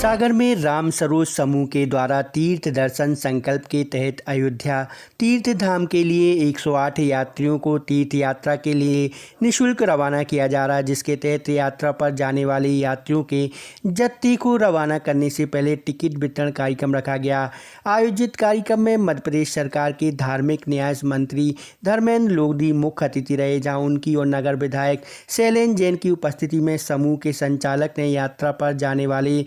सागर में राम सरोज समूह के द्वारा तीर्थ दर्शन संकल्प के तहत अयोध्या तीर्थ धाम के लिए 108 यात्रियों को तीर्थ यात्रा के लिए निःशुल्क रवाना किया जा रहा है, जिसके तहत यात्रा पर जाने वाले यात्रियों के जत्थे को रवाना करने से पहले टिकट वितरण कार्यक्रम रखा गया। आयोजित कार्यक्रम में मध्य प्रदेश सरकार के धार्मिक न्यास मंत्री धर्मेंद्र लोधी मुख्य अतिथि रहे, जहाँ उनकी और नगर विधायक शैलेंद्र जैन की उपस्थिति में समूह के संचालक ने यात्रा पर जाने वाले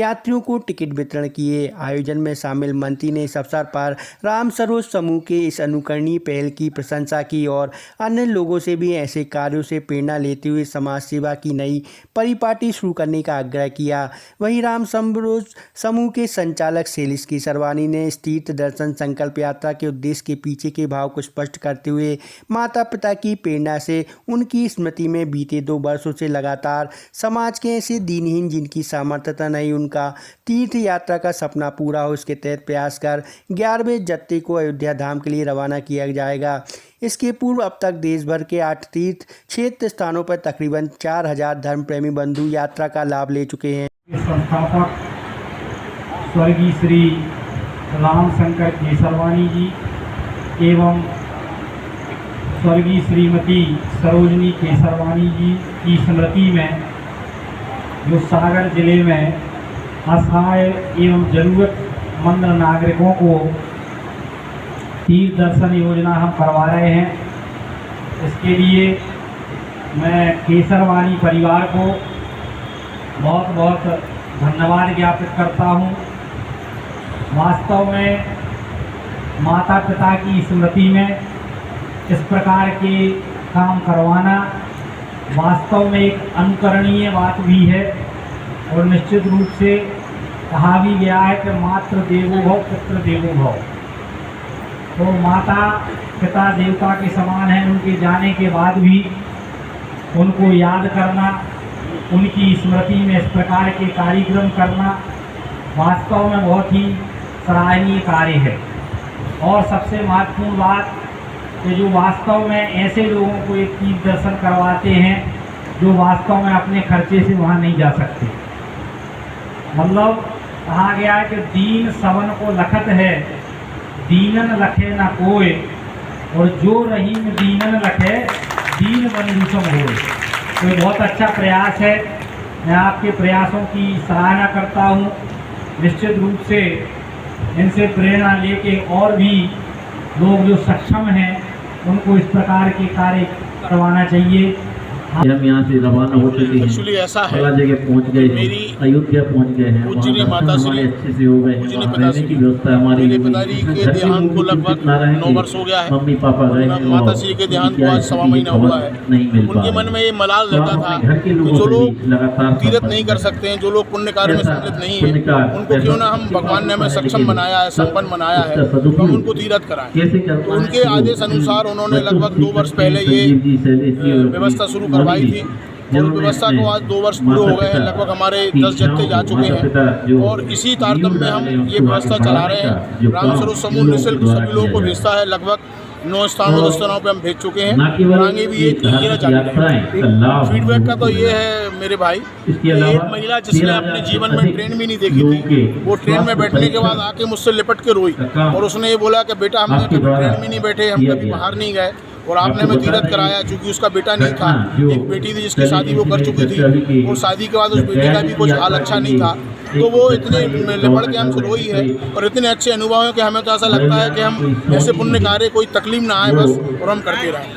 यात्रियों को टिकट वितरण किए। आयोजन में शामिल मंत्री ने इस अवसर पर राम सरोज समूह के इस अनुकरणीय पहल की प्रशंसा की और अन्य लोगों से भी ऐसे कार्यों से प्रेरणा लेते हुए समाज सेवा की नई परिपाटी शुरू करने का आग्रह किया। वहीं राम सरोज समूह के संचालक शैलेश केसरवानी ने इस तीर्थ दर्शन संकल्प यात्रा के उद्देश्य के पीछे के भाव को स्पष्ट करते हुए माता पिता की प्रेरणा से उनकी स्मृति में बीते 2 वर्षों से लगातार समाज के ऐसे दीनहीन जिनकी सामर्थ्यता नहीं, उनका तीर्थ यात्रा का सपना पूरा हो, इसके तहत प्रयास कर 11वें जत्थे को अयोध्या धाम के लिए रवाना किया जाएगा। इसके पूर्व अब तक देश भर के 8 तीर्थ क्षेत्र स्थानों पर तकरीबन 4000 धर्म प्रेमी बंधु यात्रा का लाभ ले चुके हैं। संस्थापक स्वर्गीय श्री राम शंकर केसरवानी जी एवं स्वर्गीय श्रीमती सरोजनी केसरवानी जी की स्मृति में जो सागर जिले में असहाय एवं जरूरतमंद नागरिकों को तीर्थ दर्शन योजना हम करवा रहे हैं। इसके लिए मैं केसरवानी परिवार को बहुत बहुत धन्यवाद ज्ञापित करता हूं। वास्तव में माता पिता की स्मृति में इस प्रकार के काम करवाना वास्तव में एक अनुकरणीय बात भी है और निश्चित रूप से कहा भी गया है कि मातृ देवो भव पुत्र देवो भव। तो माता पिता देवता के समान हैं, उनके जाने के बाद भी उनको याद करना, उनकी स्मृति में इस प्रकार के कार्यक्रम करना वास्तव में बहुत ही सराहनीय कार्य है। और सबसे महत्वपूर्ण बात कि जो वास्तव में ऐसे लोगों को एक तीर्थ दर्शन करवाते हैं जो वास्तव में अपने खर्चे से वहाँ नहीं जा सकते। मतलब कहा गया है कि दीन सवन को लखत है, दीनन लखे न कोय, और जो रहीम दीनन लखे दीन बंधु सम होय। तो ये बहुत अच्छा प्रयास है, मैं आपके प्रयासों की सराहना करता हूँ। निश्चित रूप से इनसे प्रेरणा लेके और भी लोग जो सक्षम हैं उनको इस प्रकार के कार्य करवाना चाहिए। हम यहाँ से रवाना हो चुके हैं, ऐसा है जगह पहुँच गए हैं, अयोध्या पहुँच गए हैं, पूज्य माता श्री अच्छे से हो गए हैं, रहने की व्यवस्था हमारी पिताजी के देहांत को लगभग 9 वर्ष हो गया है। मम्मी पापा गए हैं, माता श्री के देहांत को आज 1.25 महीना हुआ है। उनके मन में ये मलाल रहता था कि जो लोग तीर्थ नहीं कर सकते हैं, जो लोग पुण्य कार्य में सम्मिलित नहीं है, उनको क्यों ना हम भगवान ने हमें सक्षम बनाया है, संपन्न बनाया है, तो हम उनको तीर्थ कराएं। तो उनके आदेश अनुसार उन्होंने लगभग 2 वर्ष पहले ये व्यवस्था शुरू करवाई थी और व्यवस्था को आज 2 वर्ष पूरे हो गए हैं। लगभग हमारे 10 जत्थे जा चुके हैं और इसी तारतम्य में हम ये व्यवस्था चला रहे हैं। राम सरोज समूह निःशुल्क सभी लोगों को भेजता है, लगभग 9 स्थानों 10 स्थानों पे हम भेज चुके हैं और आगे भी ये फीडबैक का तो ये है मेरे भाई, एक महिला जिसने अपने जीवन में ट्रेन भी नहीं देखी थी, वो ट्रेन में बैठने के बाद आके मुझसे लिपट के रोई और उसने ये बोला कि बेटा हमने कभी ट्रेन में नहीं बैठे, हम कभी बाहर नहीं गए और आपने हमें तीर्थ कराया। चूँकि उसका बेटा नहीं था, एक बेटी थी जिसकी शादी वो कर चुकी थी और शादी के बाद उस बेटी का भी कुछ हाल अच्छा नहीं था, तो वो इतने लिपट के हमसे रोई है और इतने अच्छे अनुभव है कि हमें तो ऐसा लगता है कि हम ऐसे पुण्य कार्य कोई तकलीफ ना आए बस और हम करते रहें।